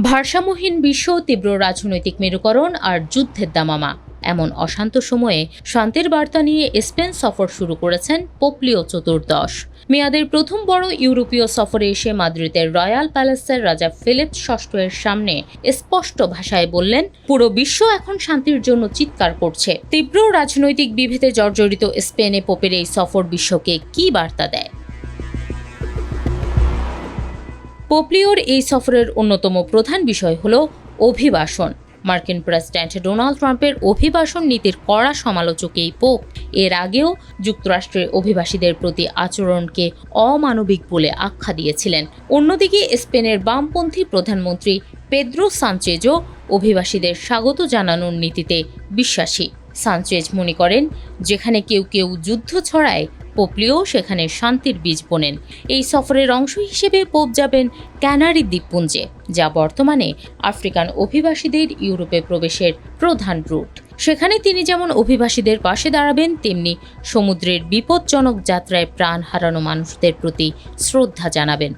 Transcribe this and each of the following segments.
ভারসাম্যহীন বিশ্ব, তীব্র রাজনৈতিক মেরুকরণ আর যুদ্ধের দামামা এমন অশান্ত সময়ে শান্তির বার্তা নিয়ে স্পেন সফর শুরু করেছেন পোপ লিও চতুর্দশ। মেয়াদের প্রথম বড় ইউরোপীয় সফরে এসে মাদ্রিদের রয়্যাল প্যালেসের রাজা ফিলিপ ষষ্ঠ এর সামনে স্পষ্ট ভাষায় বললেন, পুরো বিশ্ব এখন শান্তির জন্য চিৎকার করছে। তীব্র রাজনৈতিক বিভেদে জর্জরিত স্পেনে পোপের এই সফর বিশ্বকে কী বার্তা দেয়? পোপ লিওর এই সফরের অন্যতম প্রধান বিষয় হল অভিবাসন। মার্কিন প্রেসিডেন্ট ডোনাল্ড ট্রাম্পের অভিবাসন নীতির কড়া সমালোচক এই পোপ এর আগেও যুক্তরাষ্ট্রের অভিবাসীদের প্রতি আচরণকে অমানবিক বলে আখ্যা দিয়েছিলেন। অন্যদিকে স্পেনের বামপন্থী প্রধানমন্ত্রী পেদ্রো সানচেজও অভিবাসীদের স্বাগত জানানোর নীতিতে বিশ্বাসী। সানচেজ মনে করেন, যেখানে কেউ কেউ যুদ্ধ ছড়ায়, পোপ লিও সেখানে শান্তির বীজ বোনেন। এই সফরের অংশ হিসেবে পোপ যাবেন ক্যানারি দ্বীপপুঞ্জে, যা বর্তমানে আফ্রিকান অভিবাসীদের ইউরোপে প্রবেশের প্রধান রুট। সেখানে তিনি যেমন অভিবাসীদের পাশে দাঁড়াবেন, তেমনি সমুদ্রের বিপজ্জনক যাত্রায় প্রাণ হারানো মানুষদের প্রতি শ্রদ্ধা জানাবেন।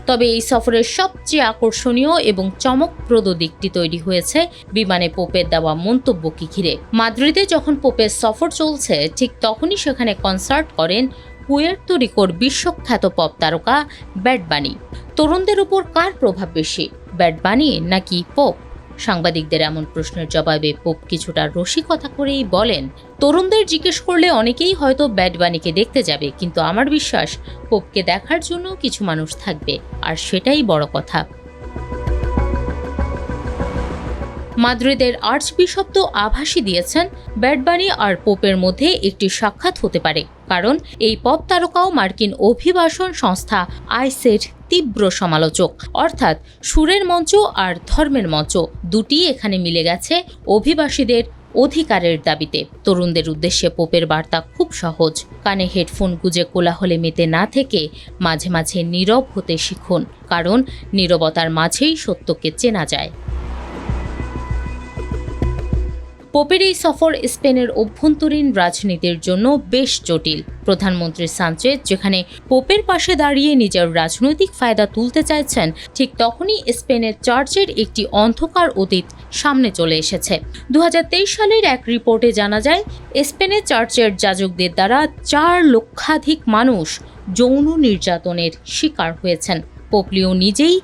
তবে এই সফরের সবচেয়ে আকর্ষণীয় এবং চমকপ্রদ দিকটি তৈরি হয়েছে বিমানে পোপের দেওয়া মন্তব্যকে ঘিরে। মাদ্রিদে যখন পোপের সফর চলছে, ঠিক তখনই সেখানে কনসার্ট করেন পুয়ের্তো রিকোর বিশ্বখ্যাত পপ তারকা ব্যাড বানি। তরুণদের উপর কার প্রভাব বেশি, ব্যাড বানি নাকি পোপ? সাংবাদিকদের এমন প্রশ্নের জবাবে পোপ কিছুটা রসিকতা করেই বলেন, তরুণদের জিজ্ঞেস করলে অনেকেই হয়তো ব্যাড বানিকে দেখতে যাবে, কিন্তু আমার বিশ্বাস পোপকে দেখার জন্য কিছু মানুষ থাকবে, আর সেটাই বড় কথা। মাদ্রিদের আর্চবিশপ তো আভাসই দিয়েছেন, ব্যাড বানি আর পোপের মধ্যে একটি সাক্ষাৎ হতে পারে, কারণ এই পপ তারকাও মার্কিন অভিবাসন সংস্থা আইসের তীব্র সমালোচক। অর্থাৎ সুরের মঞ্চ আর ধর্মের মঞ্চ দুটি এখানে মিলে গেছে অভিবাসীদের অধিকারের দাবিতে। তরুণদের উদ্দেশ্যে পোপের বার্তা খুব সহজ, কানে হেডফোন গুঁজে কোলাহলে মেতে না থেকে মাঝে মাঝে নীরব হতে শিখুন, কারণ নীরবতার মাঝেই সত্যকে চেনা যায়। পোপের এই সফর স্পেনের অভ্যন্তরীণ রাজনীতির জন্য বেশ জটিল। প্রধানমন্ত্রী সানচেজ যেখানে পোপের পাশে দাঁড়িয়ে নিজের রাজনৈতিক ফায়দা তুলতে চাইছেন, ঠিক তখনই স্পেনের চার্চের একটি অন্ধকার অতীত সামনে চলে এসেছে। 2023 সালের এক রিপোর্টে জানা যায়, স্পেনের চার্চের যাজকদের দ্বারা 4 লক্ষাধিক মানুষ যৌন নির্যাতনের শিকার হয়েছেন। পোপ লিও নিজেই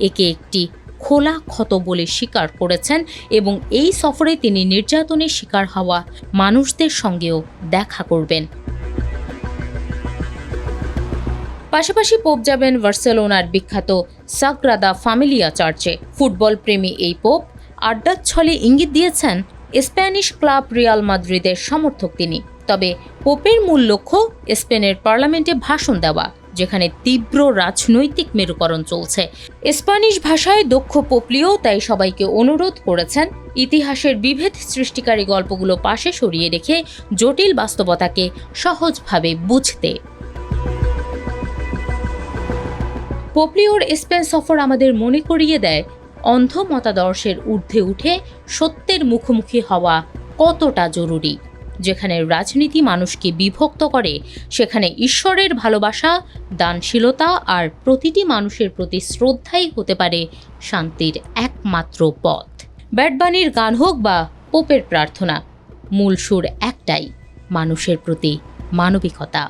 একে একটি খোলা ক্ষত বলে স্বীকার করেছেন এবং এই সফরে তিনি নির্যাতনের শিকার হওয়া মানুষদের সঙ্গেও দেখা করবেন। পাশাপাশি পোপ যাবেন বার্সেলোনার বিখ্যাত সাগ্রাদা ফ্যামিলিয়া চার্চে। ফুটবল প্রেমী এই পোপ আড্ডার ছলে ইঙ্গিত দিয়েছেন, স্প্যানিশ ক্লাব রিয়াল মাদ্রিদের সমর্থক তিনি। তবে পোপের মূল লক্ষ্য স্পেনের পার্লামেন্টে ভাষণ দেওয়া, যেখানে তীব্র রাজনৈতিক মেরুকরণ চলছে। স্প্যানিশ ভাষায় দক্ষ পোপ লিও তাই সবাইকে অনুরোধ করেছেন, ইতিহাসের বিভেদ সৃষ্টিকারী গল্পগুলো পাশে সরিয়ে রেখে জটিল বাস্তবতাকে সহজভাবে বুঝতে। পোপ লিওর স্পেন সফর আমাদের মনে করিয়ে দেয়, অন্ধ মতাদর্শের ঊর্ধ্বে উঠে সত্যের মুখোমুখি হওয়া কতটা জরুরি। যেখানে রাজনীতি মানুষকে বিভক্ত করে, সেখানে ঈশ্বরের ভালোবাসা, দানশীলতা আর প্রতিটি মানুষের প্রতি শ্রদ্ধাই হতে পারে শান্তির একমাত্র পথ। ব্যাড বানির গান হোক বা পোপের প্রার্থনা, মূল সুর একটাই, মানুষের প্রতি মানবিকতা।